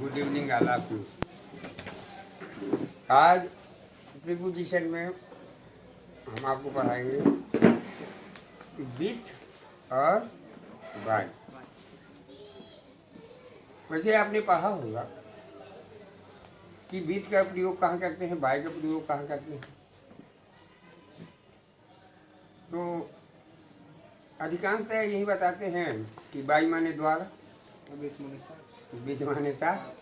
Good evening all of you. आज preposition में हम आपको पढ़ाएंगे विथ और बाय। वैसे आपने पढ़ा होगा कि विथ का प्रयोग कहाँ करते हैं, बाय का प्रयोग कहाँ करते हैं। तो अधिकांशतः यही बताते हैं कि बाय माने द्वारा, विथ माने साथ।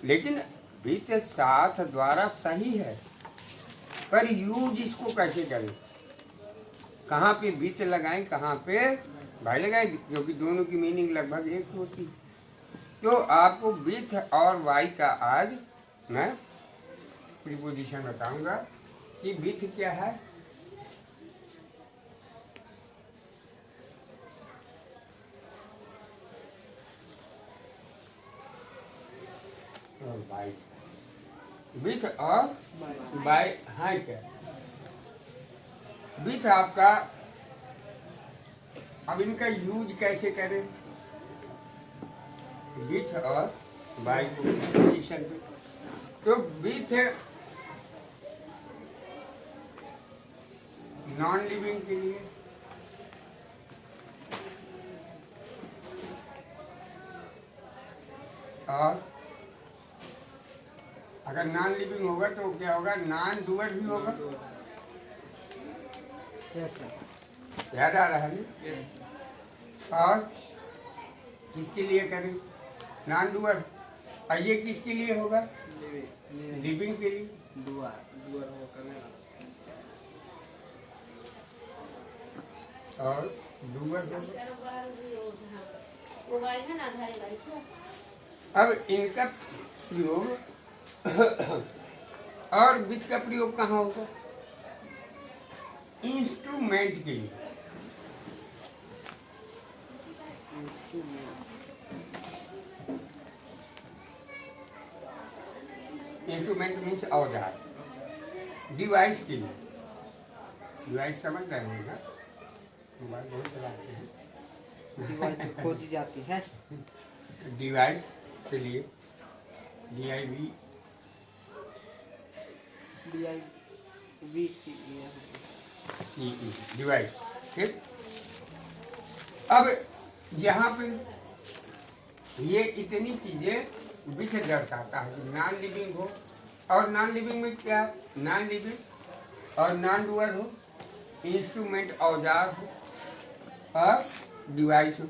लेकिन विथ साथ द्वारा सही है, पर यूज इसको कैसे करें, कहाँ पे विथ लगाएं, कहाँ पे बाय लगाएं, क्योंकि दोनों की मीनिंग लगभग एक होती है। तो आपको विथ और बाय का आज मैं प्रीपोजिशन बताऊंगा कि विथ क्या है और बाय। विथ और बाय है क्या। विथ आपका, अब इनका यूज कैसे करें, विथ और बाय को प्रीपोजिशन पे। तो विथ नॉन लिविंग के लिए, और अगर नॉन लिविंग होगा तो क्या होगा, नॉन डूअर भी होगा। याद आ रहा है ना। और किसके लिए करें, नॉन डूअर। और ये किसके लिए होगा, लिविंग के लिए। और डूअर होगा। अब इनका प्रयोग और विथ का प्रयोग कहाँ होगा, इंस्ट्रूमेंट के लिए। इंस्ट्रूमेंट मीन्स औजार, डिवाइस के लिए। डिवाइस समझ रहे हैं ना, मोबाइल बहुत चलाते हैं, डिवाइस खोजी जाती है। डिवाइस के लिए DIV CE डिवाइस। ठीक। अब यहाँ पे ये इतनी चीजें विथ दर्शाता है कि नॉन लिविंग हो, और नॉन लिविंग में क्या, नॉन लिविंग और नॉन डूअर हो, इंस्ट्रूमेंट औजार हो, और डिवाइस हो।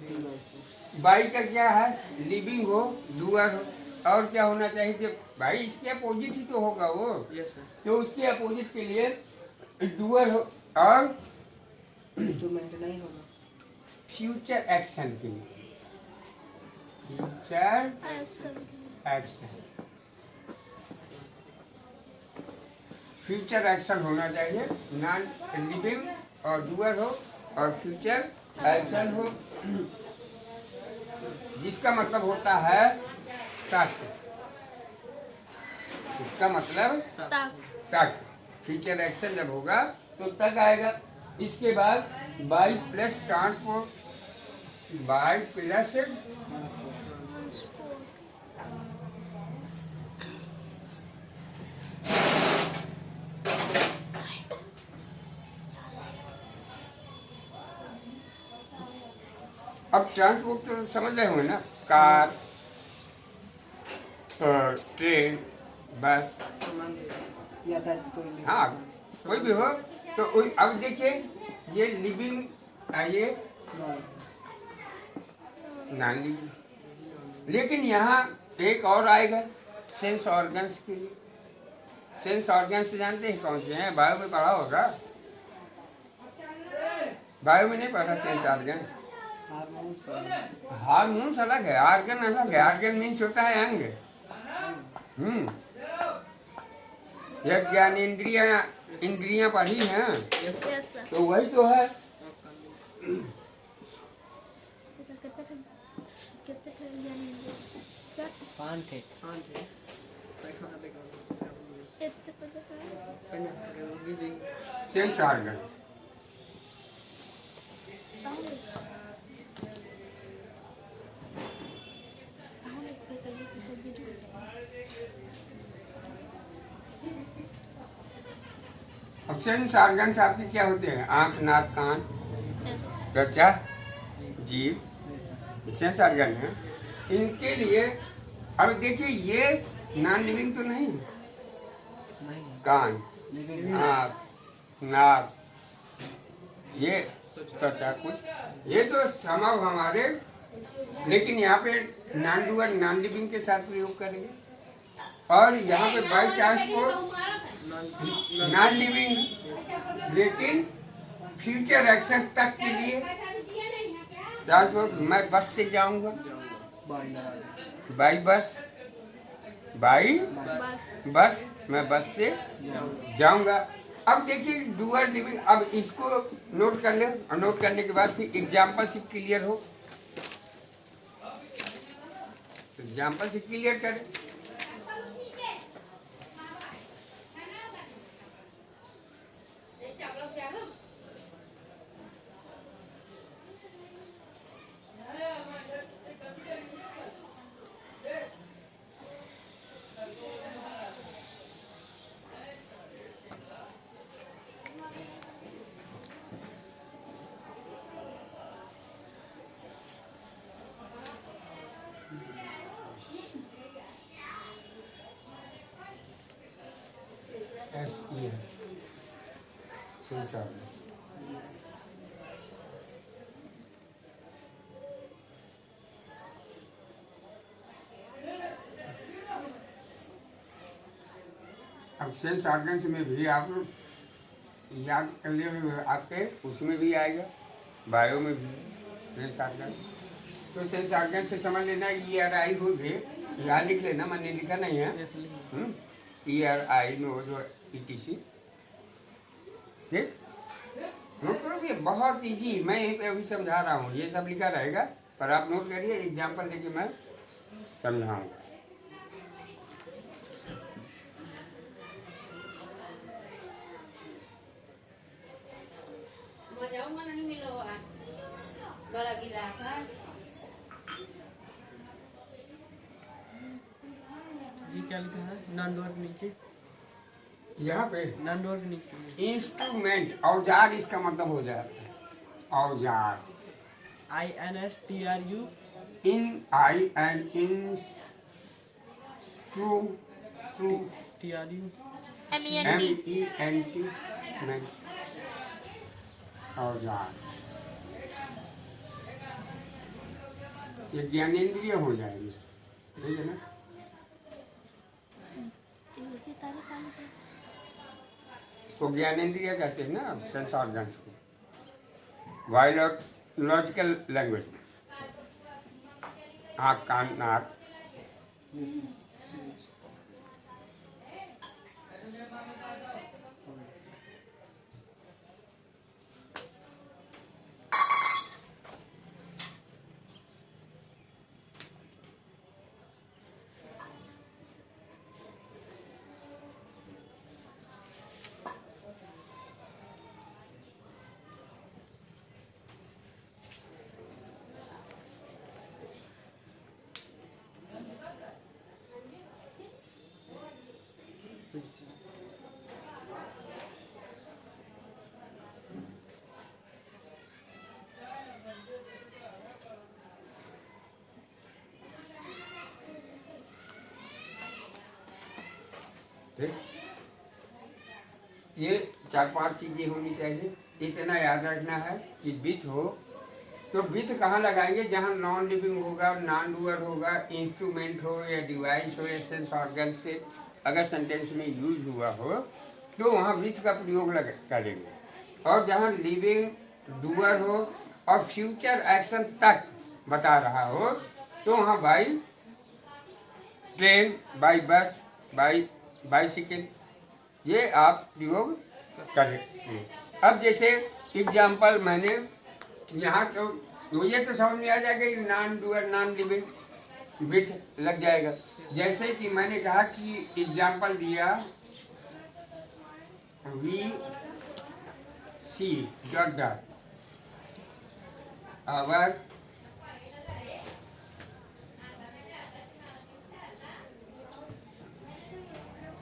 बाई का क्या है, लिविंग हो, डूअर हो, और क्या होना चाहिए जब भाई इसके अपोजिट ही तो होगा वो। तो उसके अपोजिट के लिए डूअर हो, और इंस्ट्रूमेंट नहीं होगा, फ्यूचर एक्शन के लिए, फ्यूचर एक्शन। फ्यूचर एक्शन होना चाहिए, नॉन लिविंग और डूअर हो, और फ्यूचर एक्शन हो, जिसका मतलब होता है तक। इसका मतलब तक। फ्यूचर एक्शन जब होगा तो तक आएगा। इसके बाद by plus transport, by plus अब ट्रांसपोर्ट तो समझ रहे होंगे ना, कार, ट्रेन, बस, हाँ कोई भी हो। तो अब देखिए ये लिविंग, ये नॉन लिविंग। लेकिन यहाँ एक और आएगा, सेंस ऑर्गन्स के लिए। सेंस ऑर्गन्स जानते हैं कौन से हैं, बायो में पढ़ा होगा। बायो में नहीं पढ़ा सेंस ऑर्गन्स। हार्मोन्स अलग है, आर्गन अलग है। आर्गन मीन्स होता है अंग। यह ज्ञान इंद्रियां पढ़ी हैं, तो वही तो है। Sense organ. सेंस ऑर्गन्स आपके क्या होते हैं? आंख, नाक, कान, त्वचा, जीभ, सेंस ऑर्गन है। इनके लिए अब देखिए ये नॉन लिविंग तो नहीं है। नहीं है। कान, लिविंग आँख, नाक, ये त्वचा, कुछ ये तो संभव हमारे, लेकिन यहाँ पे नॉन डूअर नॉन लिविंग के साथ प्रयोग करेंगे। और यहाँ पे बाई चांस को नॉन लिविंग लेकिन फ्यूचर एक्शन तक के लिए ट्रांसपोर्ट, मैं बस से जाऊंगा, बाई बस, बाई बस, मैं बस से जाऊंगा। अब देखिए डूअर लिविंग, अब इसको नोट कर ले, और नोट करने के बाद फिर एग्जाम्पल से क्लियर हो, एग्जाम्पल से क्लियर करें। SE है सेंस ऑर्गन। अब सेंस ऑर्गन्स में भी आप याद कर लिए, आपके उसमें भी आएगा, बायो में भी सेंस ऑर्गन। तो सेंस ऑर्गन से समझ लेना ERI हो गए, यहाँ लिख लेना, मैंने लिखा नहीं है। ERI नो जो ETC, ठीक, नोट करोगे, बहुत इजी। मैं यहीं पे अभी समझा रहा हूँ, ये सब लिखा रहेगा, पर आप नोट करिए, एग्जाम्पल देके मैं समझाऊंगा। बड़ा गिलास है। जी क्या लिखा है? नॉन डूअर के नीचे, यहाँ पे नॉन डूअर के नीचे इंस्ट्रूमेंट, औजार इसका मतलब हो जाता है, औजार। INSTRU in I and in true, true TRU MENT में औजार, ये ज्ञानेंद्रिय हो जाएंगे, ठीक है ना। इसको ज्ञानेंद्रिय कहते हैं ना, सेंस ऑर्गन्स को बायोलॉजिकल लैंग्वेज में। आँख, कान, नाक, ठीक। ये 4-5 चीजें होनी चाहिए। इतना याद रखना है कि विथ हो तो विथ कहाँ लगाएंगे? जहाँ नॉन लिविंग होगा, नॉन डूअर होगा, इंस्ट्रूमेंट हो या डिवाइस हो या सेंस ऑर्गन से अगर सेंटेंस में यूज हुआ हो तो वहाँ विथ का प्रयोग करेंगे। और जहाँ लिविंग, डूअर हो और फ्यूचर एक्शन तक बता रहा हो तो वहाँ by train, by bus, by bicycle, ये आप प्रयोग करें। अब जैसे एग्जाम्पल मैंने यहाँ तो ये तो समझ में आ जाएगा कि non doer non living with लग जाएगा। जैसे कि मैंने कहा कि एग्जाम्पल दिया we see dot dot our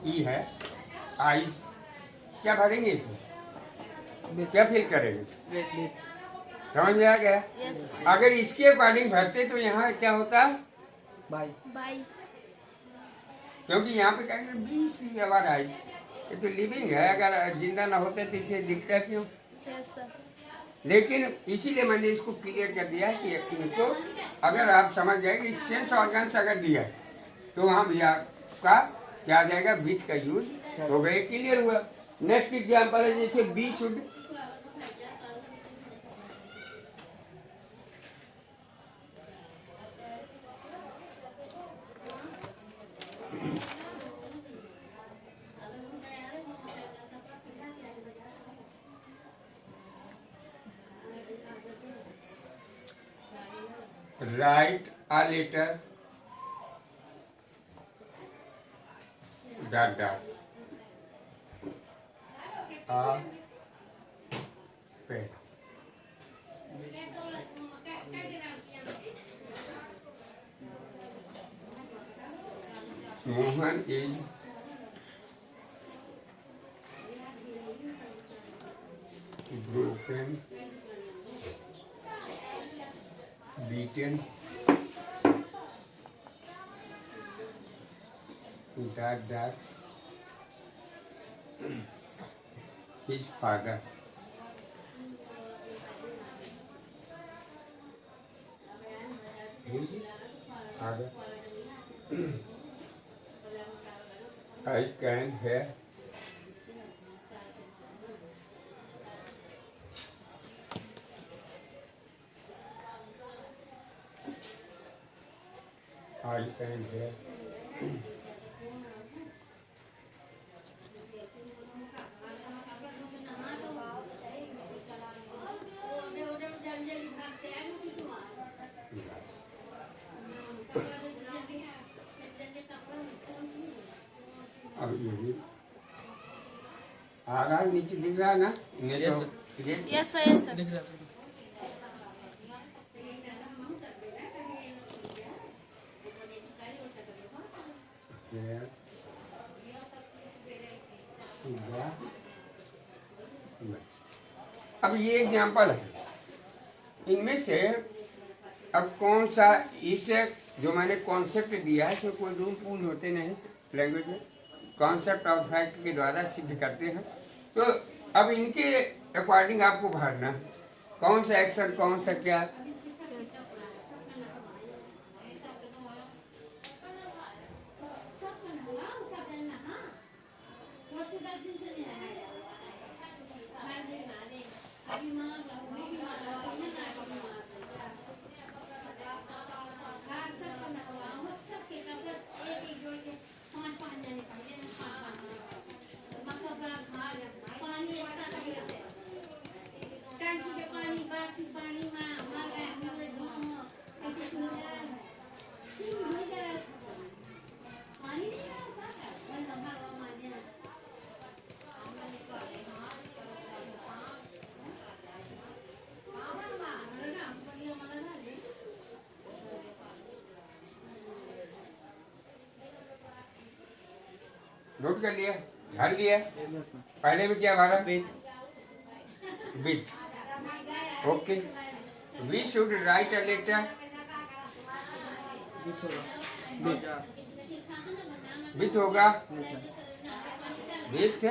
ई है आइज, क्या भरेंगे इसमें? क्या फील करेंगे? बेट समझ में आ गया? यस अगर इसके अकॉर्डिंग भरते तो यहाँ क्या होता? बाई बाई क्योंकि यहाँ पे क्या 20 आवर है, ये तो लिविंग है, अगर जिंदा ना होते तो इसे दिखता क्यों? यस सर लेकिन इसीलिए मैंने इसको क्लियर कर दिया कि इनको अगर आप समझ जाए कि सेंस ऑर्गन्स अगर दिया है तो वहाँ भी आपका क्या आ जाएगा? विथ का यूज हो गया, क्लियर हुआ। नेक्स्ट एग्जाम्पल है जैसे be should, write a letter dot dot a pen. Mohan is broken, beaten, that his father. His father. I can hear I can hear अब ये भी आ रहा नीचे दिख रहा है ना? नहीं Yes, तो ये यस सर दिख रहा There. There. अब ये एग्जाम्पल है, इनमें से अब कौन सा इस जो मैंने कॉन्सेप्ट दिया है इसमें कोई रूल पूल होते नहीं लैंग्वेज में, कॉन्सेप्ट ऑफ फैक्ट के द्वारा सिद्ध करते हैं। तो अब इनके अकॉर्डिंग आपको भरना कौन सा एक्शन कौन सा क्या। नोट कर लिया, ध्यान लिया। पहले में क्या भरा? With. Okay, we should write a letter with होगा, विथ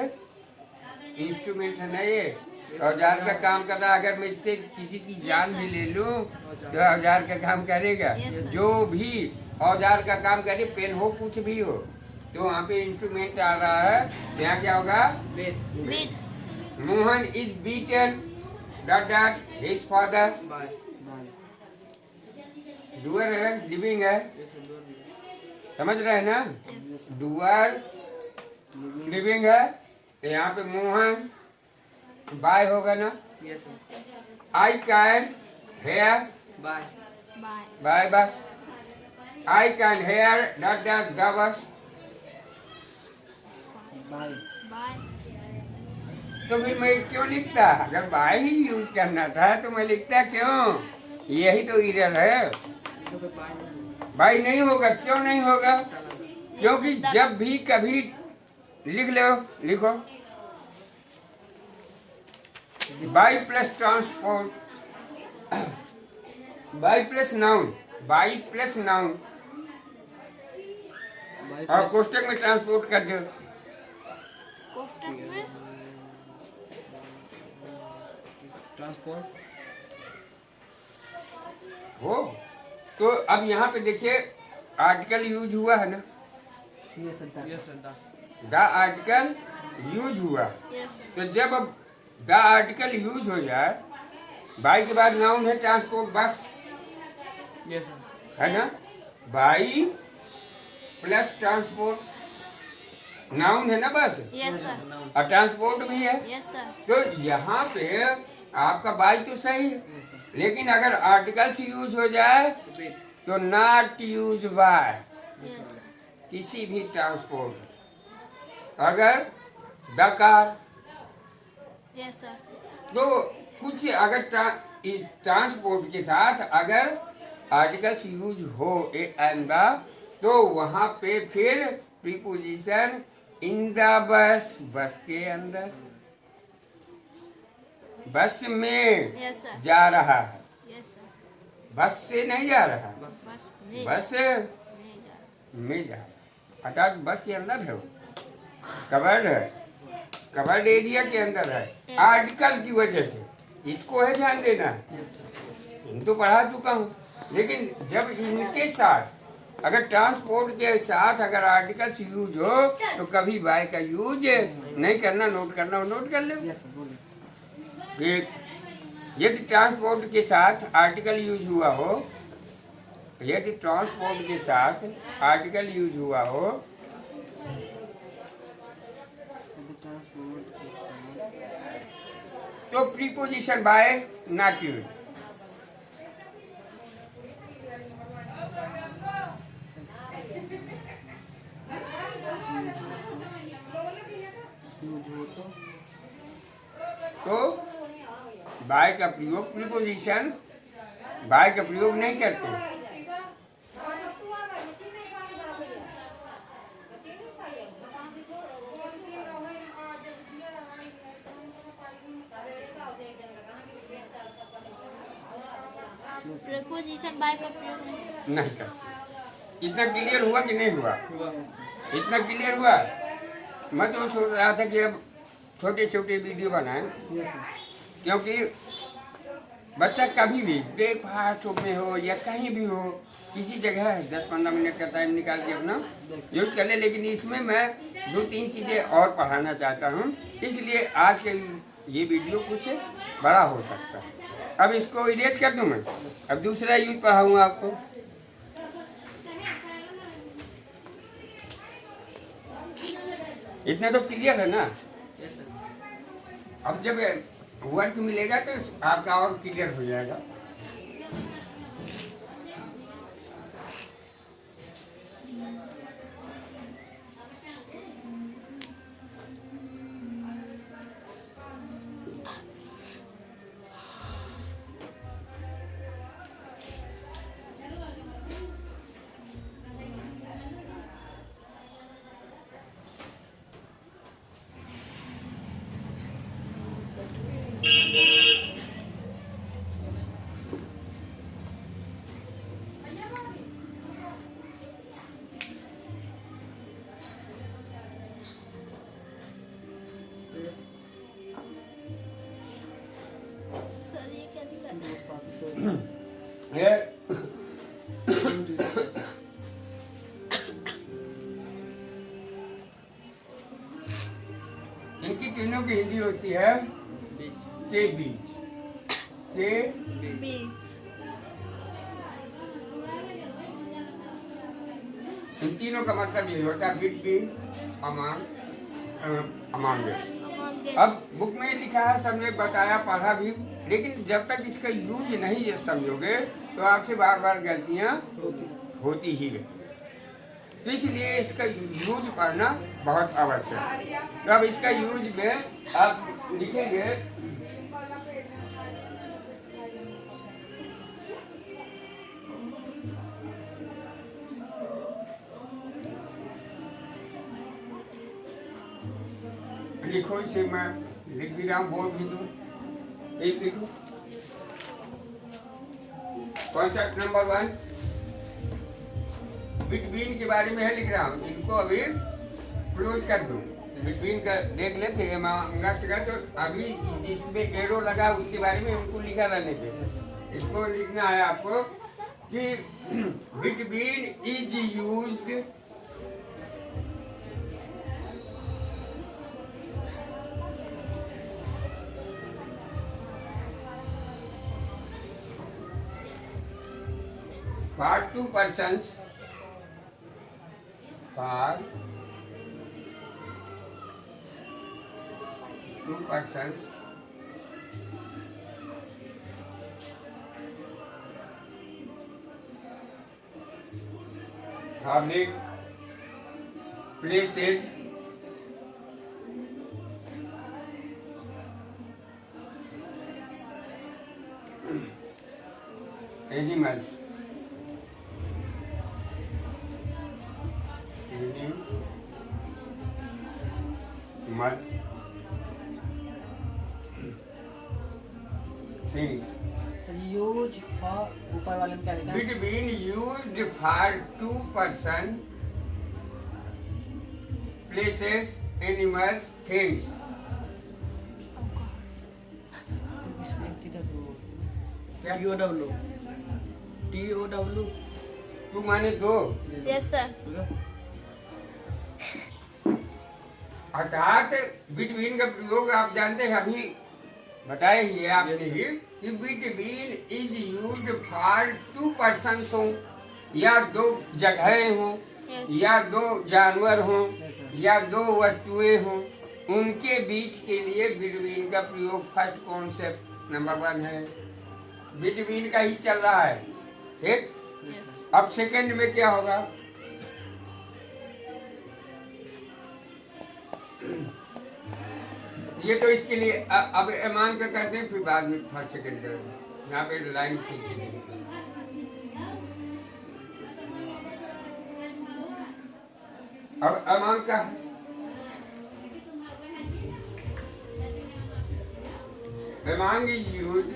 इंस्ट्रूमेंट है ना, ये औजार का काम कर रहा है। अगर मैं इससे किसी की जान भी ले लूं तो औजार का काम करेगा। जो भी औजार का काम करे, पेन हो कुछ भी हो, तो वहाँ पे इंस्ट्रूमेंट आ रहा है, यहाँ क्या होगा? With Mohan is beaten dot dot his father. Doer है, लिविंग है, समझ रहे हैं ना? डूअर लिविंग है, तो यहाँ पे मोहन बाय होगा ना? I can here by by by bus, I can here dot dot the bus. By by तो फिर मैं क्यों लिखता? अगर बाय ही यूज करना था तो मैं लिखता क्यों? यही तो एरर है। तो फिर बाय नहीं बाय नहीं होगा, क्यों नहीं होगा? क्योंकि जब भी कभी लिख लो, लिखो by plus transport, by plus noun, by plus noun by और प्लस कोष्टक में ट्रांसपोर्ट कर दो। कोष्टक में ट्रांसपोर्ट हो तो अब यहाँ पे देखिए आर्टिकल यूज हुआ है ना, yes sir the article use हुआ। यस सर तो जब अब द आर्टिकल यूज हो जाए, बाई के बाद नाउन है ट्रांसपोर्ट बस, यस सर है ना, बाई प्लस ट्रांसपोर्ट नाउन है ना बस, यस सर और ट्रांसपोर्ट भी है। यस सर तो यहाँ पे आपका बाई तो सही है, लेकिन अगर आर्टिकल्स यूज हो जाए तो not use by yes sir किसी भी ट्रांसपोर्ट। अगर द कार, यस सर तो कुछ अगर इस ट्रांसपोर्ट के साथ अगर आर्टिकल्स यूज हो ए एंड द, तो वहाँ पे फिर प्रीपोजिशन इन द बस, बस के अंदर, बस में यस सर जा रहा है, यस सर बस से नहीं जा रहा, बस बस में बस नहीं जा में जा रहा, अर्थात बस के अंदर है वो, कवर्ड है, कवर्ड एरिया के अंदर है आर्टिकल की वजह से। इसको है ध्यान देना, इन तो पढ़ा चुका हूँ, लेकिन जब इनके साथ अगर ट्रांसपोर्ट के साथ अगर आर्टिकल्स यूज हो तो कभी बाय का यूज नहीं करना, नोट करना, नोट कर लो। यस सर बोलिए एक यदि ट्रांसपोर्ट के साथ आर्टिकल यूज हुआ हो, यदि ट्रांसपोर्ट के साथ आर्टिकल यूज हुआ हो ट्रांसपोर्ट तो preposition by not use, use हो तो बाय का प्रयोग, प्रीपोजिशन बाय का प्रयोग नहीं करते। प्रीपोजिशन बाय का प्रयोग नहीं नहीं करते। इतना क्लियर हुआ कि नहीं हुआ? हुआ इतना क्लियर हुआ। मैं तो सोच रहा था कि अब छोटे छोटे वीडियो बनाएं, यस सर क्योंकि बच्चा कभी भी ब्रेकफास्ट में हो या कहीं भी हो, किसी जगह 10-15 मिनट का टाइम निकाल के अपना यूज कर ले। लेकिन इसमें मैं 2-3 चीज़ें और पढ़ाना चाहता हूँ, इसलिए आज के ये वीडियो कुछ बड़ा हो सकता है। अब इसको इरेज कर दूँ मैं, अब दूसरा यूज पढ़ाऊँगा आपको। इतना तो क्लियर है ना? यस सर अब जब वर्ड मिलेगा तो आपका और क्लियर हो जाएगा। सर ये क्या दिखा ये इनकी तीनों की हिंदी होती है के बीच, के बीच इन तीनों का मतलब ये होता है बिटवीन, अमॉन्ग। अमंग अब बुक में लिखा है, सबने बताया, पढ़ा भी, लेकिन जब तक इसका यूज नहीं समझोगे तो आपसे बार बार गलतियाँ होती ही रहे। तो इसलिए इसका यूज पढ़ना बहुत आवश्यक है। तो अब इसका यूज में आप लिखेंगे लिखो, इसे मैं लिख भी रहा हूँ, बोल भी दूँ। एक लिखो। कॉन्सेप्ट नंबर 1 बिटवीन के बारे में है लिख रहा हूँ, इनको अभी क्लोज कर दूँ। बिटवीन का देख ले, फिर अंगस्ट का तो अभी जिसमें एरो लगा उसके बारे में उनको लिखा रहने दे। इसको लिखना है आपको कि between is used for two persons, for two persons public places animals things use for ऊपर वाले में क्या लिखा है? between used for two person places animals things इसमें किधर क्या TOW TOW टू माने दो यस सर। अर्थात बिटवीन का प्रयोग आप जानते हैं, अभी बताया ही है आपने ही कि between is used for to persons हो, या दो जगहें हों, Yes. या दो जानवर हों, या दो वस्तुएं हों, उनके बीच के लिए बिटवीन का प्रयोग फर्स्ट कॉन्सेप्ट नंबर 1 है। बिटवीन का ही चल रहा है, ठीक। अब सेकंड में क्या होगा? ये तो इसके लिए अब एमान का करते हैं, फिर बाद में फर्स्ट सेकंड करेंगे। यहाँ पे लाइन खींचेंगे। अब एमान का एमान is used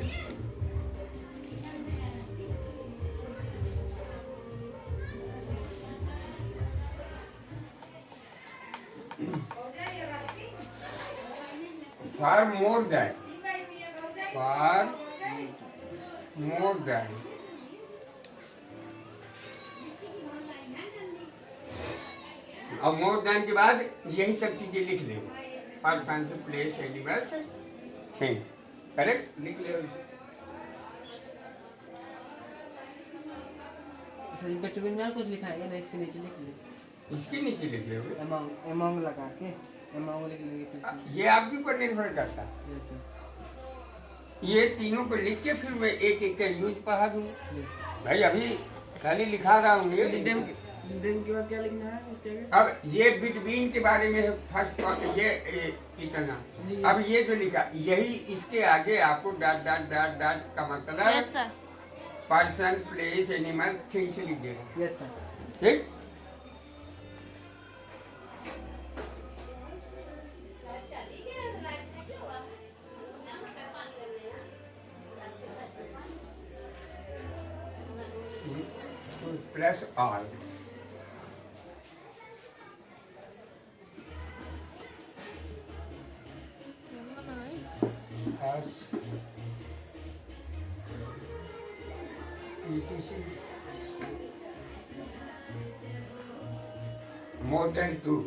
for more than और मोर देन के बाद यही सब चीजें लिख ले, person place animals things, correct लिख ले। बिटवीन में कुछ लिखा है ना, इसके नीचे लिख ले, इसके नीचे लिख ले। अमाउंट लगा के अमाउंट लिख लेंगे। ये आपके ऊपर निर्भर करता है। Yes sir. ये तीनों को लिख के फिर मैं एक एक का यूज पढ़ा दूँ। भाई अभी खाली लिखा रहा हूँ दिन के बाद क्या लिखना है उसके आगे? अब ये बिटवीन के बारे में है फर्स्ट, ये इतना। अब ये जो लिखा यही इसके आगे आपको डॉट डॉट डॉट डॉट का मतलब yes sir. Person place animal things लिख देगा, यस सर। ठीक। Plus all more than 2.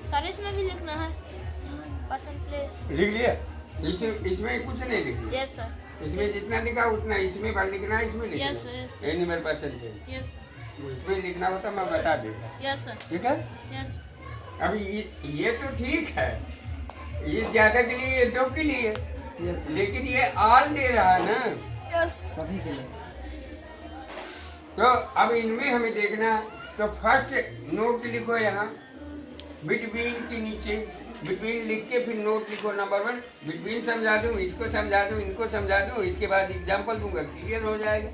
Sir इसमें भी लिखना है पर्सन प्लेस। लिख लिया? इसमें कुछ नहीं लिख लिया। Yes sir. इसमें जितना लिखा उतना इसमें पर लिखना है, इसमें Yes, लिखना yes. एनिमल पर्सन थे। यस इसमें लिखना होता मैं बता देता, यस सर। ठीक है। यस। अब ये तो ठीक है, ये ज्यादा के लिए, ये दो के लिए, यस लेकिन ये ऑल दे रहा है ना। यस सभी के लिए। तो अब इनमें हमें देखना है, तो फर्स्ट नोट लिखो यहाँ बिटवीन के नीचे, बिटवीन लिख के फिर नोट लिखो नंबर 1। बिटवीन समझा दूँ, इसको समझा दूँ, इनको समझा दूँ, इसके बाद एग्जाम्पल दूंगा, क्लियर हो जाएगा।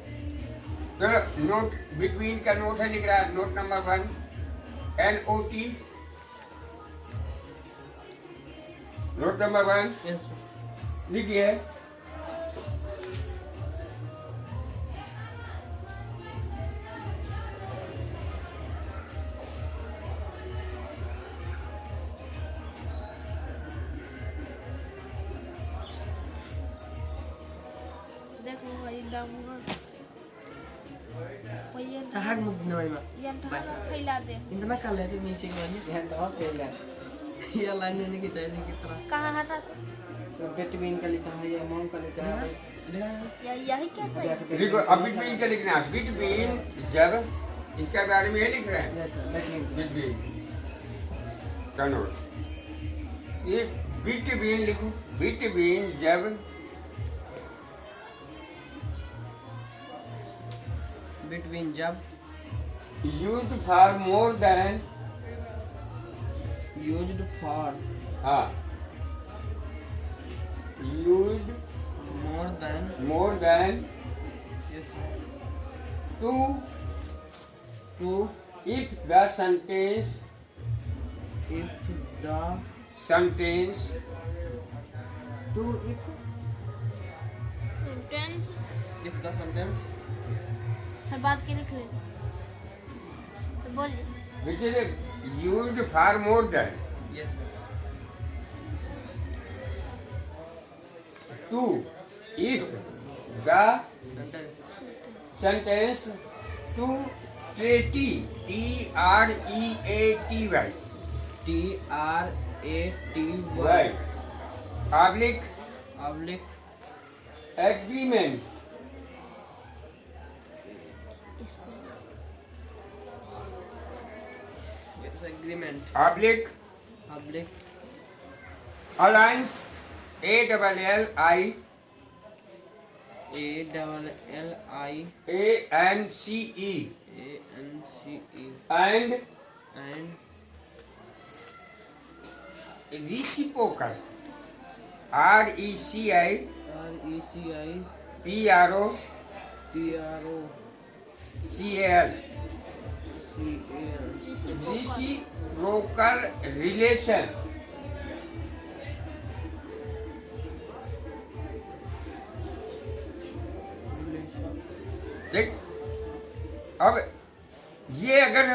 तो नोट बिटवीन का नोट है, लिख रहा है note number 1 NOT, note number 1 yes लिखिए। देखो भाई दामुगा पहिया Tahag mo ginawa mo. yan tahan faiला they Hindi na kala ito ni Ching Wani. Yan to pala. Yan lang yun kita ni kita. कहाँ हटा तो तो विटामिन का लिखा है, अमाउंट का लिखा है। यही क्या सही देखो अब बिटवीन का लिखना है, बिटवीन जब इसके बारे में ये लिख रहे हैं, यस सर, विटामिन। बिटवीन का नोट, ये बिटवीन लिखो, बिटवीन जब Between जब used for more than, used for हाँ used more than yes yes to to if the sentence if the sentence to if sentence the sentence sir बात के लिख ले तो बोलिए which is used for more than yes to if the sentence sentence to treaty TREATY TRATY public public agreement इस पे yes agreement public public alliance ALLI ANCE and and reciprocal RECI RECI PRO PRO CAL reciprocal reciprocal relation देख। अब ये अगर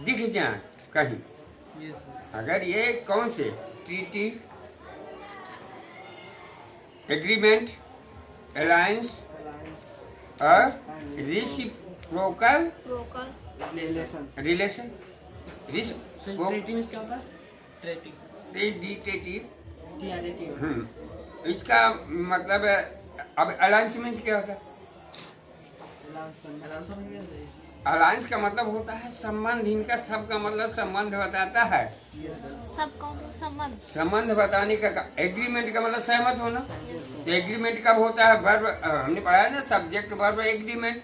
दिख जाए कहीं, yes अगर ये कौन से ट्रीटी एग्रीमेंट अलायंस और reciprocal प्रोकल relation relation so treaty means क्या होता है treaty TRAT इसका मतलब है, अब अलायंस मीन्स क्या होता है? अलायंस का मतलब होता है संबंध, इनका सबका मतलब संबंध बताता है, सब कौन संबंध संबंध बताने का। एग्रीमेंट का मतलब सहमत होना, तो एग्रीमेंट कब होता है? वर्ब, हमने पढ़ा है ना, सब्जेक्ट वर्ब एग्रीमेंट,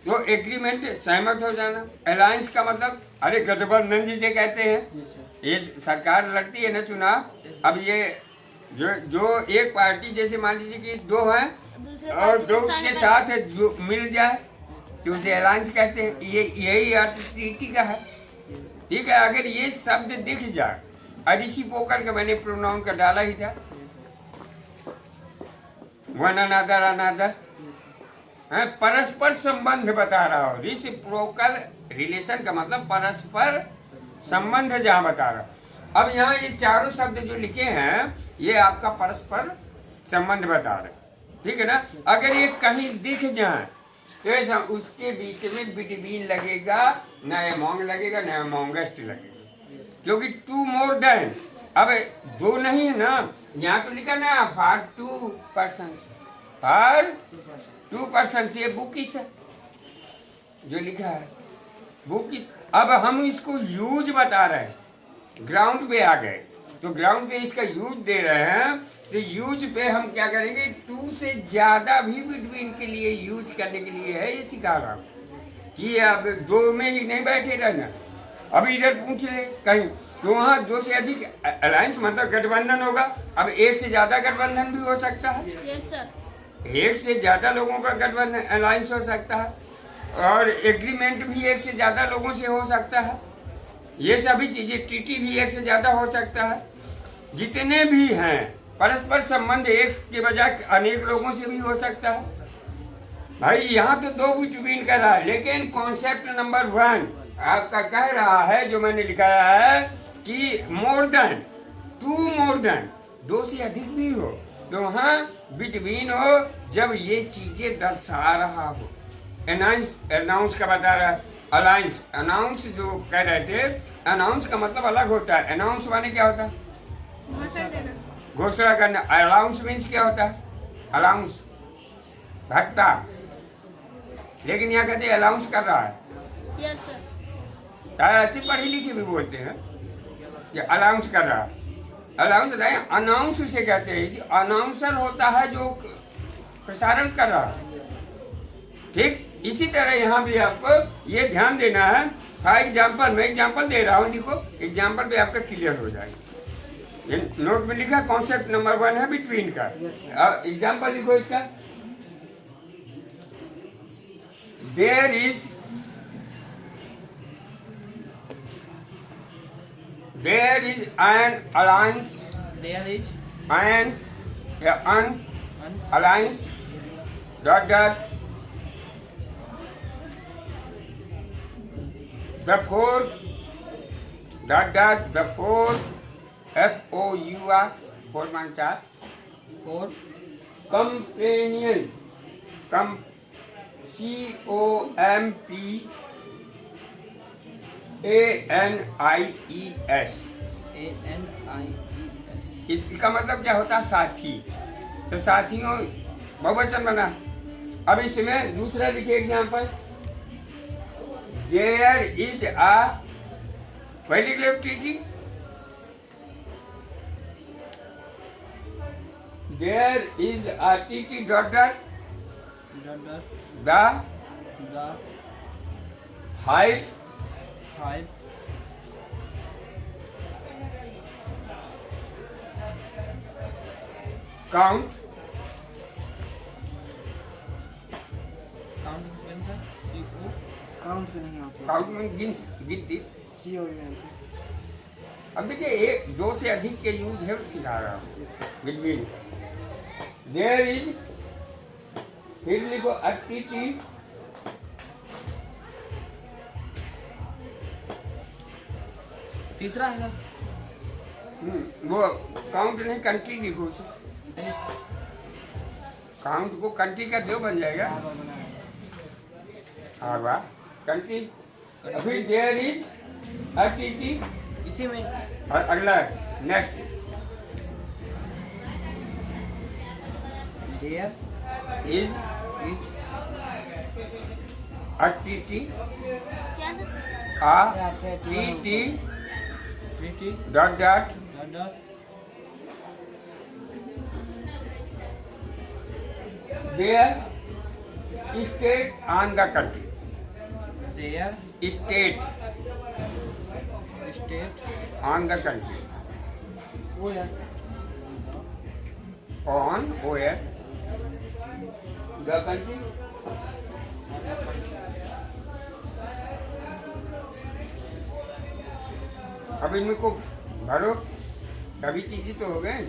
तो एग्रीमेंट सहमत हो जाना। अलायंस का मतलब, अरे गठबंधन जिसे कहते हैं, ये सरकार लड़ती है ना चुनाव, अब ये जो एक पार्टी, जैसे मान लीजिए कि दो हैं दूसरे और पार्टी दो में के सहमत- साथ जो मिल जाए तो उसे अलायंस कहते हैं। ये यही अर्थ ट्रीटी का है, ठीक है। अगर ये शब्द दिख जाए, रिसिप्रोकल का मैंने प्रोनाउन का डाला ही था, वन अनदर अनदर, परस्पर संबंध बता रहा हो। रिसिप्रोकल रिलेशन का मतलब परस्पर संबंध जहाँ बता रहा हो। अब यहाँ ये चारों शब्द जो लिखे हैं, ये आपका परस्पर संबंध बता रहे, ठीक है ना। अगर ये कहीं दिख जाए तो ऐसा उसके बीच में बिटवीन लगेगा, न अमॉन्ग लगेगा, न अमॉन्गेस्ट लगेगा, क्योंकि टू मोर देन, अब दो नहीं है ना, यहाँ तो लिखा ना फॉर 2 पर्सन, फॉर 2 पर्सन, ये बुकिश है जो लिखा है, बुकिश। अब हम इसको यूज बता रहे हैं, ग्राउंड पे आ गए, तो ग्राउंड पे इसका यूज दे रहे हैं, तो यूज पे हम क्या करेंगे, टू से ज्यादा भी बिटवीन के लिए यूज करने के लिए है, ये सिखा रहा हूँ कि अब दो में ही नहीं बैठे रहना। अब इधर पूछ ले कहीं तो वहाँ दो से अधिक अलायंस मतलब गठबंधन होगा। अब एक से ज्यादा गठबंधन भी हो सकता है, यस सर। एक से ज्यादा लोगों का गठबंधन अलायंस हो सकता है, और एग्रीमेंट भी एक से ज्यादा लोगों से हो सकता है। ये सभी चीजें, ट्रीटी भी एक से ज्यादा हो सकता है। जितने भी हैं परस्पर संबंध एक के बजाय अनेक लोगों से भी हो सकता है। भाई यहाँ तो दो बिटवीन कर रहा है, लेकिन कॉन्सेप्ट नंबर 1 आपका कह रहा है, जो मैंने लिखाया है कि more than, two more than, दो से अधिक भी हो, तो वहाँ बिटवीन हो जब ये चीजें दर्शा रहा हो। अनाउंस का बता रहा है, अलायंस अनाउंस जो कह रहे थे, अनाउंस का मतलब अलग होता है। अनाउंस माने क्या होता है? घोषणा देना। घोषणा करना। अलाउंस मीन्स क्या होता है? अलाउंस भत्ता, लेकिन यहाँ कहते हैं अलाउंस कर रहा है। Yes sir. चाहे अच्छी पढ़ी लिखी भी बोलते हैं कि अलाउंस कर रहा है। अलाउंस नहीं, अनाउंस उसे कहते हैं। अनाउंसर होता है जो प्रसारण कर रहा है, ठीक। इसी तरह यहाँ भी आपको ये ध्यान देना है। फॉर एग्जाम्पल, मैं एग्जाम्पल दे रहा हूँ, देखो एग्जाम्पल पे आपका क्लियर हो जाएगा। ये नोट में लिखा कॉन्सेप्ट नंबर 1 है बिटवीन का। एग्जाम्पल लिखो इसका। There is an alliance, There is an alliance dot the four FOUR 4 मान 4 for companion COMPANIES। ANIES इसका मतलब क्या होता है? साथी। तो साथियों बहुवचन बना। अब इसमें दूसरा लिखिए एग्जाम्पल। देयर इज आ, वही लिख लो TT. There is a TT dot dot the the 5 five count count when sir CO count पे नहीं आते काउंट में गिनती। COUNT अब देखिए एक दो से अधिक के यूज है सिखा रहा हूँ। बिटवीन देयर इज, फिर लिखो टी, तीसरा है सर वो काउंट नहीं कंट्री लिखो उसे। काउंट को कंट्री का दो बन जाएगा। हाँ वाह, कंट्री। फिर देयर इज टी, इसी में और अगला next there is is T, क्या sir? A T treaty dot dot dot there state on the country. there state state on the country, वो यार ऑन ओयर द कंट्री। अब इनमें को भरो, सभी चीजें तो हो गए।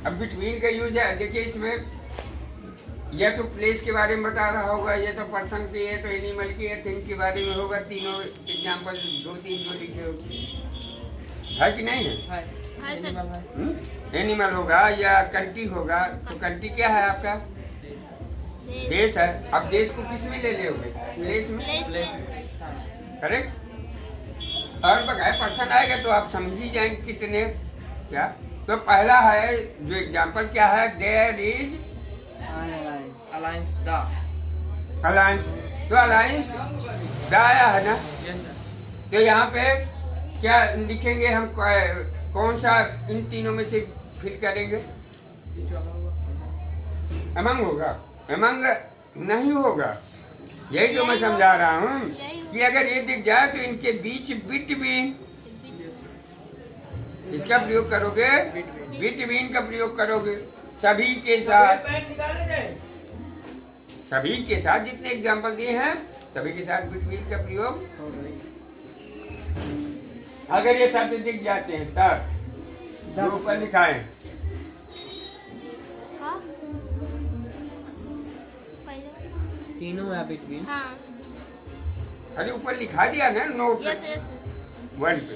अब बिटवीन का यूज है, देखिए इसमें यह तो प्लेस के बारे में बता रहा होगा, ये तो पर्सन की है, तो एनिमल की है, थिंग के बारे में होगा। तीनों एग्जाम्पल 2-3 जो लिखे हो है कि नहीं है? है है सर। animal है एनिमल होगा या कंट्री होगा। तो कंट्री क्या है आपका? देश है। अब देश को किस में ले लोगे? प्लेस में, प्लेस में। करेक्ट। और बगैर पर्सन आएगा तो आप समझ ही जाएंगे कितने क्या। तो पहला है जो एग्जाम्पल क्या है, there is alliance the alliance. तो अलायंस द आया है ना, yes sir तो यहाँ पे क्या लिखेंगे हम? कौन सा इन तीनों में से फिल करेंगे? अमंग होगा? अमंग नहीं होगा। यही तो मैं यही समझा होगा। रहा हूँ यही होगा। कि अगर ये दिख जाए तो इनके बीच बिटवीन इसका प्रयोग करोगे, बिटवीन का प्रयोग करोगे सभी के साथ। सभी के साथ जितने एग्जाम्पल दिए हैं सभी के साथ बिटवीन का प्रयोग। अगर ये शब्द दिख जाते हैं तब जो ऊपर लिखा है का पहले तीनों है बिटवीन। हाँ अरे ऊपर लिखा दिया ना नोट यस यस वन पे।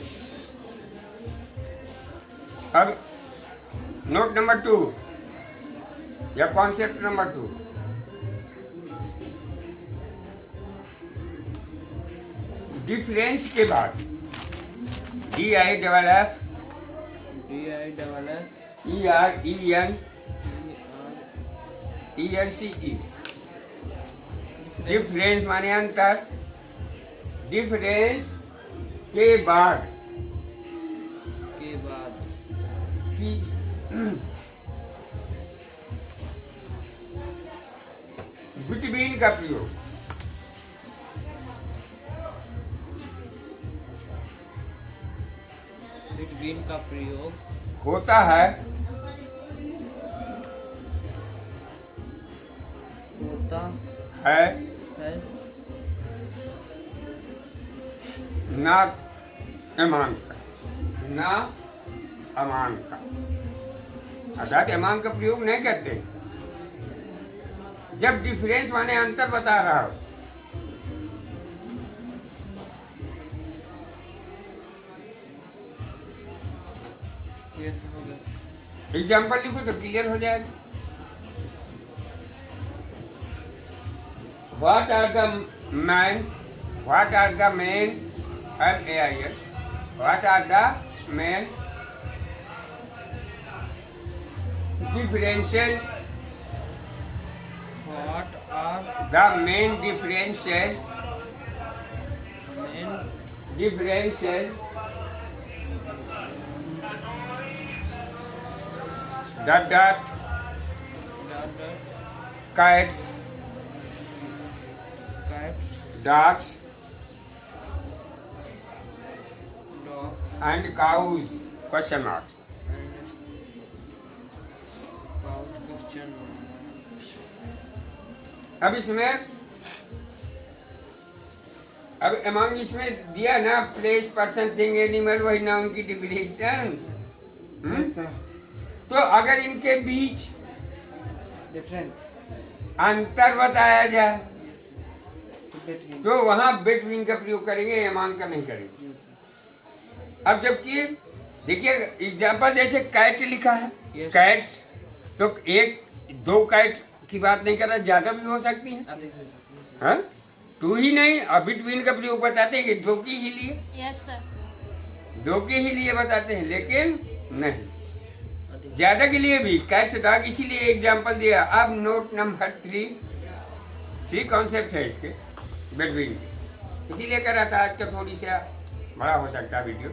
अब नोट नंबर 2 या कॉन्सेप्ट नंबर 2, डिफरेंस के बाद DIFF ERENENCE डिफरेंस माने अंतर। डिफरेंस के बाद के बाद की बिटवीन का प्रयोग। बिटवीन का प्रयोग होता है होता है है ना अमांग का, ना अमांग का, अर्थात अमांग का प्रयोग नहीं करते जब डिफरेंस माने अंतर बता रहा हो। यस हो गया। एग्जाम्पल लिखो तो क्लियर हो जाएगा। What are the main What are the main MAIN What are the main differences? What are The main differences main differences dot dot dot kites, cats, ducks dogs and cows? Question mark. and cows? Question. अब इसमें अब among इसमें दिया ना place person thing animal, वही noun की definition. तो अगर इनके बीच डिफरेंट अंतर बताया जाए बिटवीन तो वहां बिटवीन का प्रयोग करेंगे, अमंग का नहीं करेंगे। अब जबकि देखिए एग्जाम्पल जैसे कैट लिखा है, Yes. कैट्स, तो एक दो कैट की बात नहीं कर रहा, ज्यादा भी हो सकती है। आप देख सकते हाँ, टू ही नहीं, अब बिटवीन का प्रयोग बताते हैं कि दो की ही लिए, यस सर दो के ही लिए बताते हैं, लेकिन नहीं हैं। ज्यादा के लिए भी। कैट्स डॉग इसीलिए एग्जाम्पल दिया। अब नोट नंबर 3 कॉन्सेप्ट है इसके बिटवीन के, इसीलिए कर रहा था आज का थोड़ी सा बड़ा हो सकता है वीडियो।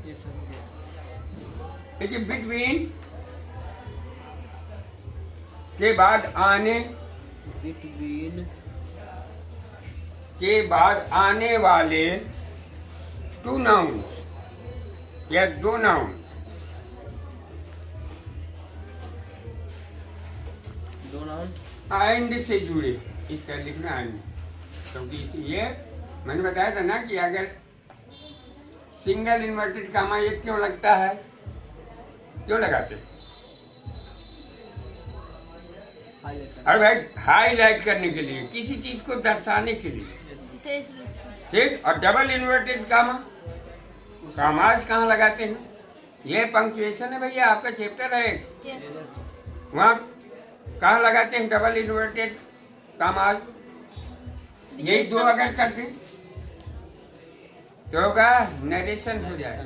यस हो गया। देखिए बिटवीन के बाद आने बिटवीन के बाद आने वाले टू नाउन या दो नाउन दो नाउन एंड से जुड़े, इस तरह लिखना एंड, क्योंकि ये मैंने बताया था ना कि अगर सिंगल इन्वर्टेड कामा ये क्यों लगता है, क्यों लगाते हैं? हाईलाइट कर। और भाई हाईलाइट करने के लिए, किसी चीज को दर्शाने के लिए, विशेष रूप से ठीक। और डबल इन्वर्टेड कामा, कामाज कहाँ लगाते हैं? ये पंक्चुएशन है भैया, आपका चैप्टर है, यस वहाँ कहाँ लगाते हैं डबल इन्वर्टेड कामाज? यही दो अगर करते तो होगा नरेशन हो जाए।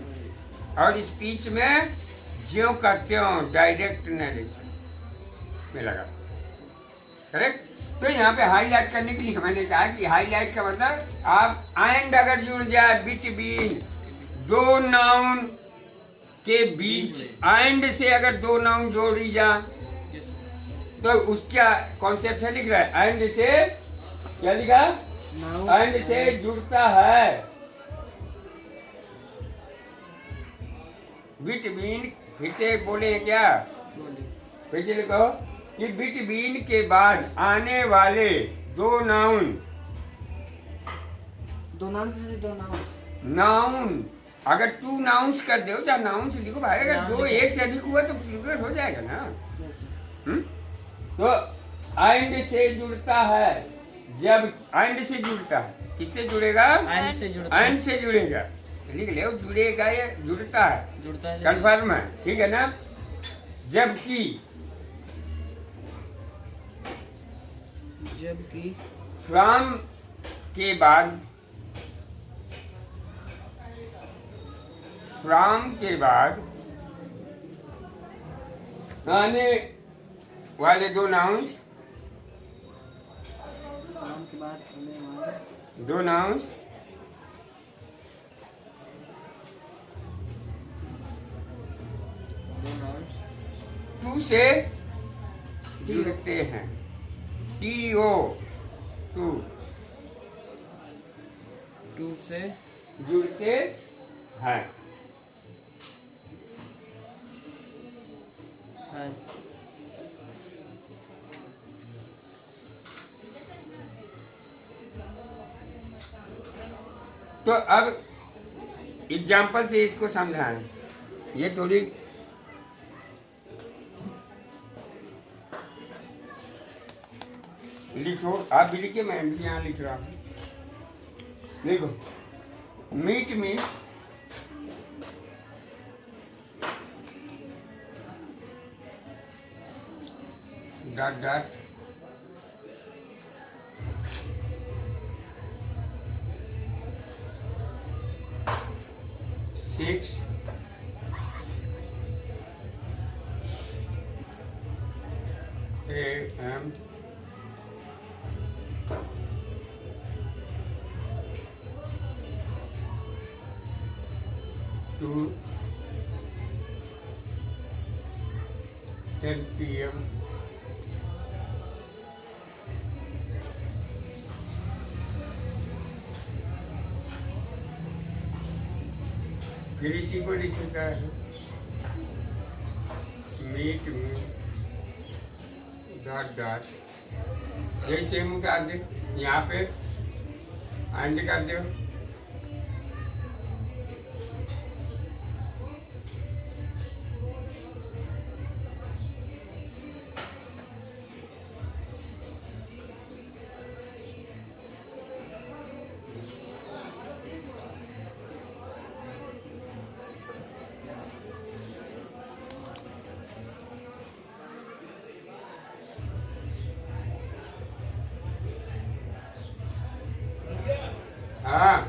और स्पीच में ज्यों करते हो डायरेक्ट नरेशन में लगा, करेक्ट। तो यहाँ पे हाईलाइट करने के लिए मैंने कहा कि हाईलाइट का मतलब आप एंड अगर जुड़ जाए बिटवीन दो नाउन के बीच एंड से अगर दो नाउन जोड़ी जाए तो उसका कॉन्सेप्ट है लिख रहा है एंड से क्या लिखा एंड से जुड़ता है बिटवीन फिर से बोले क्या फिर से लिखो कि बिटवीन के बाद आने वाले दो नाउन नाउन अगर टू नाउन्स कर दो चाहे नाउन्स लिखो भाई अगर दो एक से अधिक हुआ तो प्लूरल हो जाएगा ना तो एंड से जुड़ता है जब एंड से जुड़ता है किससे जुड़ेगा एंड से जुड़ेगा लिख ले जुड़ेगा या जुड़ता है कन्फर्म है ठीक है ना जबकि फ्रॉम के बाद आने वाले दो नाउन्स टू से जुड़ते हैं TO टू से जुड़ते हैं तो अब एग्जाम्पल से इसको समझाएं ये थोड़ी लिखो आप भी लिखिए मैं भी यहाँ लिख रहा हूँ देखो meet me at 6 AM to 10 PM फिर इसी को लिखता है मीट मी डॉट जैसे सेम उतार दे यहाँ पे एंड कर दो हाँ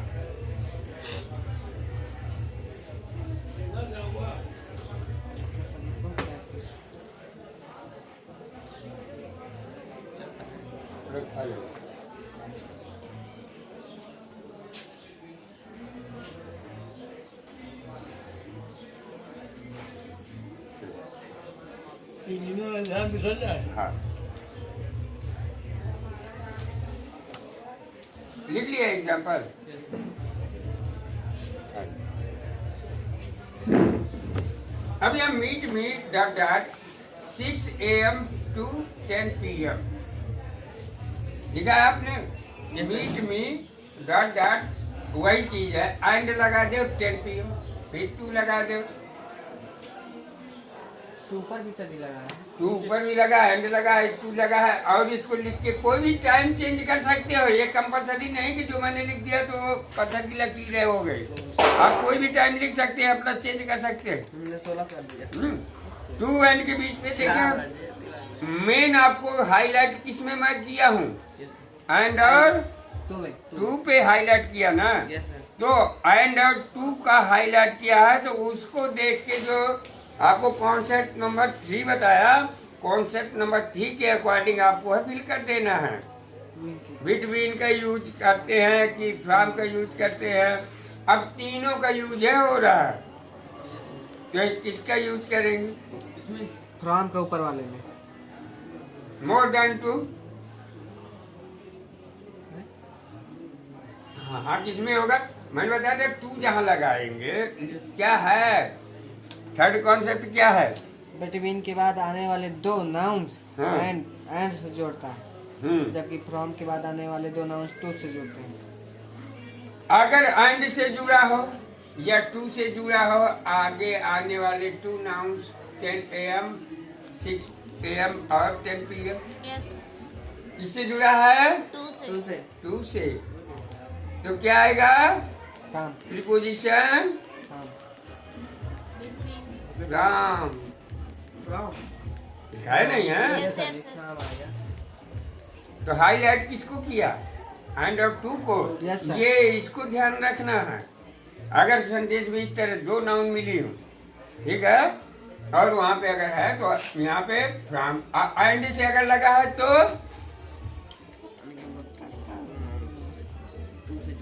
हाँ लिख लिया एग्जाम्पल अब यहाँ meet dot 6 AM to 10 PM लिखा है आपने मीट मी डॉट वही चीज है एंड लगा दो 10 PM फिर 2 लगा दो ऊपर भी सदी लगा है टू ऊपर भी लगा एंड लगा है 2 लगा है और इसको लिख के कोई भी टाइम चेंज कर सकते हो ये कंपलसरी नहीं कि जो मैंने लिख दिया तो पत्थर की लकीरें हो गई आप कोई भी टाइम लिख सकते हैं प्लस चेंज कर सकते हैं हमने 16 कर दिया 2 एंड के बीच में देखिए मेन आपको हाईलाइट किस में मैं किया हूँ एंड और 2 पे हाईलाइट किया ना तो एंड और 2 का हाईलाइट किया है तो उसको देख के जो आपको कॉन्सेप्ट नंबर 3 बताया कॉन्सेप्ट नंबर 3 के अकॉर्डिंग आपको है फिल कर देना है। बिटवीन का यूज करते हैं कि फ्रॉम का यूज करते हैं। अब तीनों का यूज है हो रहा है, तो किसका यूज करेंगे? फ्रॉम के ऊपर वाले में मोर देन टू। हाँ हाँ, किसमें होगा? मैंने बताया था टू जहाँ लगाएंगे क्या है, थर्ड कॉन्सेप्ट क्या है? बिटवीन के बाद आने वाले दो नाउन्स हाँ। एंड से जोड़ता है, जबकि फ्रॉम के बाद आने वाले दो नाउन्स टू से जोड़ते हैं। अगर एंड से जुड़ा हो या टू से जुड़ा हो, आगे आने वाले टू नाउन्स 10 AM, 6 AM और 10 PM यस किससे जुड़ा है? टू से टू से टू से। तो क्या आएगा? From preposition from between Ram. From लिखा है नहीं है? यस यस फ्रॉम आ गया। तो हाईलाइट किसको किया? एंड और टू को। Yes, sir. ये इसको ध्यान रखना है। अगर सेंटेंस में इस तरह दो नाउन मिली हो, ठीक है, और वहां पे अगर है तो यहाँ पे फ्रॉम एंड से अगर लगा है तो टू से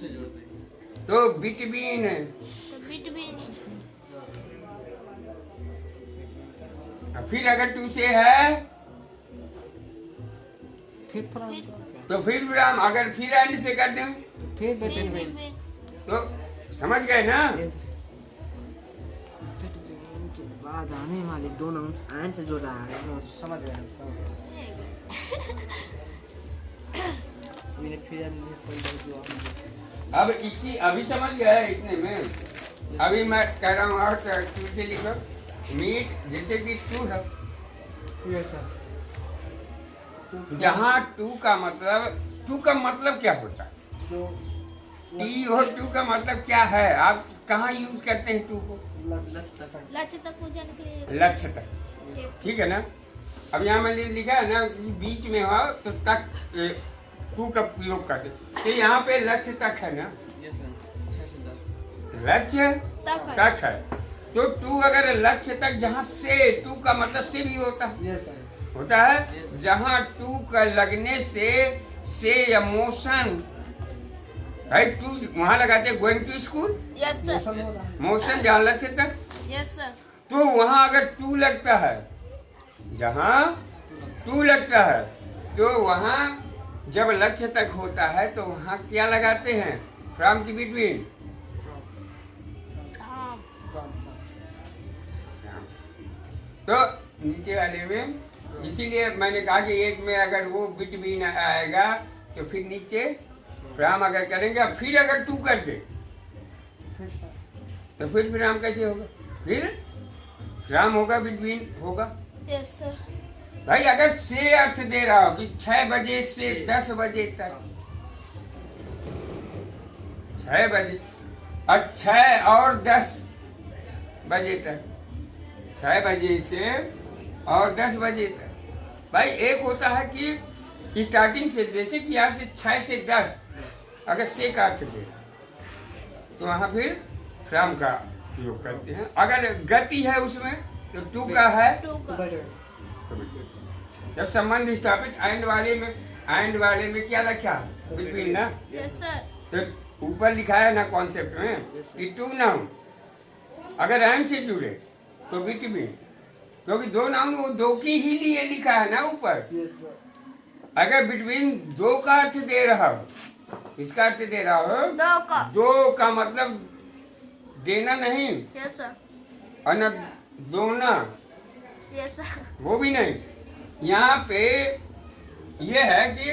जोड़ते हैं। तो बिटवीन। तो बिटवीन फिर अगर टू से है फिर फ्रॉम तो फिर फ्रॉम। अगर फिर एंड से कर दें फिर फिर बिटवीन बिटवीन तो समझ गए ना? बिटवीन के बाद आने वाले दो नाउन्स एंड से जोड़ा है, वो समझ गए हम, समझ गए। मैंने फिर जो आपने अब इसी अभी समझ गया है इतने में। अभी मैं कह रहा हूँ और टू से लिखो मीट, जैसे कि टू है, यस सर। जहाँ टू का मतलब क्या होता है? जो टी और टू का मतलब क्या है? आप कहाँ यूज करते हैं टू को? लक्ष्य तक लक्ष्य तक पहुंचाने के लिए लक्ष्य तक, ठीक है ना? अब यहाँ मैंने लिखा है ना कि बीच में हो तो तक टू का प्रयोग करते, तो यहाँ पे लक्ष्य तक है ना, यस सर। 6 से 10 लक्ष्य तक है तक है। तो टू अगर लक्ष्य तक, जहाँ से, टू का मतलब से भी होता है, यस सर। होता है जहाँ टू का लगने से या मोशन है, टू वहां लगाते हैं going to school, yes sir motion जहाँ लक्ष्य तक, यस सर तो वहां अगर टू लगता है, जहाँ टू लगता है तो वहां जब लक्ष्य तक होता है तो वहां क्या लगाते हैं? फ्रॉम की बिटवीन। हाँ तो नीचे वाले में इसीलिए मैंने कहा कि एक में अगर वो बिटवीन आएगा तो फिर नीचे फ्रॉम अगर करेंगे, फिर अगर टू कर दे तो फिर फ्रॉम कैसे होगा? फिर फ्रॉम होगा, बिटवीन होगा। यस सर भाई अगर से अर्थ दे रहा हो कि 6 बजे से 10 बजे तक, 6 बजे और 6 और 10 बजे तक, 6 बजे से और 10 बजे तक। भाई एक होता है कि स्टार्टिंग से, जैसे कि यहाँ से 6 से 10 अगर से का अर्थ दे तो वहाँ फिर फ्रॉम का उपयोग करते हैं। अगर गति है उसमें तो टू का है। टू का जब संबंध स्थापित एंड वाले में क्या लिखा? बिटवीन ना। यस सर तो ऊपर लिखा है ना कॉन्सेप्ट में कि टू नाउन अगर एंड से जुड़े तो बिटवीन, क्योंकि दो नाउन वो दो की ही लिए लिखा है ना ऊपर। अगर बिटवीन दो का अर्थ दे रहा हो, इसका अर्थ दे रहा हो दो का मतलब देना नहीं, यस सर और न दोना, यस सर वो भी नहीं। यहाँ पे ये है कि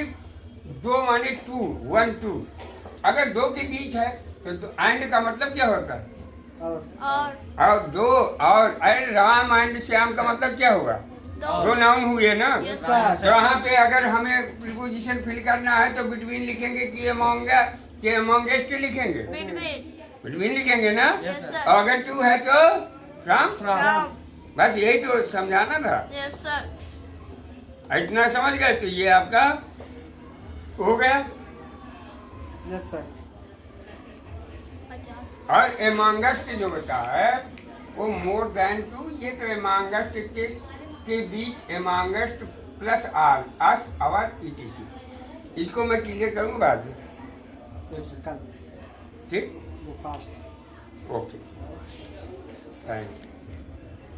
दो माने टू, 1 2। अगर दो के बीच है तो एंड का मतलब क्या होता है? और दो, और अरे राम एंड श्याम का मतलब क्या हुआ? दो नाउन हुए ना। Yes, तो यहाँ पे अगर हमें प्रीपोजिशन फिल करना है तो बिटवीन लिखेंगे कि अमोंगेस्ट लिखेंगे, बिटवीन लिखेंगे ना। Yes, sir. और अगर टू है तो फ्रॉम। फ्रॉम बस यही तो समझाना था। यस सर इतना समझ गए तो ये आपका हो गया। Yes sir. 50 और एमोंगेस्ट जो होता है वो मोर देन टू, ये तो एमांगस्ट के बीच amongst plus are us our etc. इसको मैं क्लियर करूँगा बाद में, यस कल ठीक, वो फास्ट ओके, थैंक यू।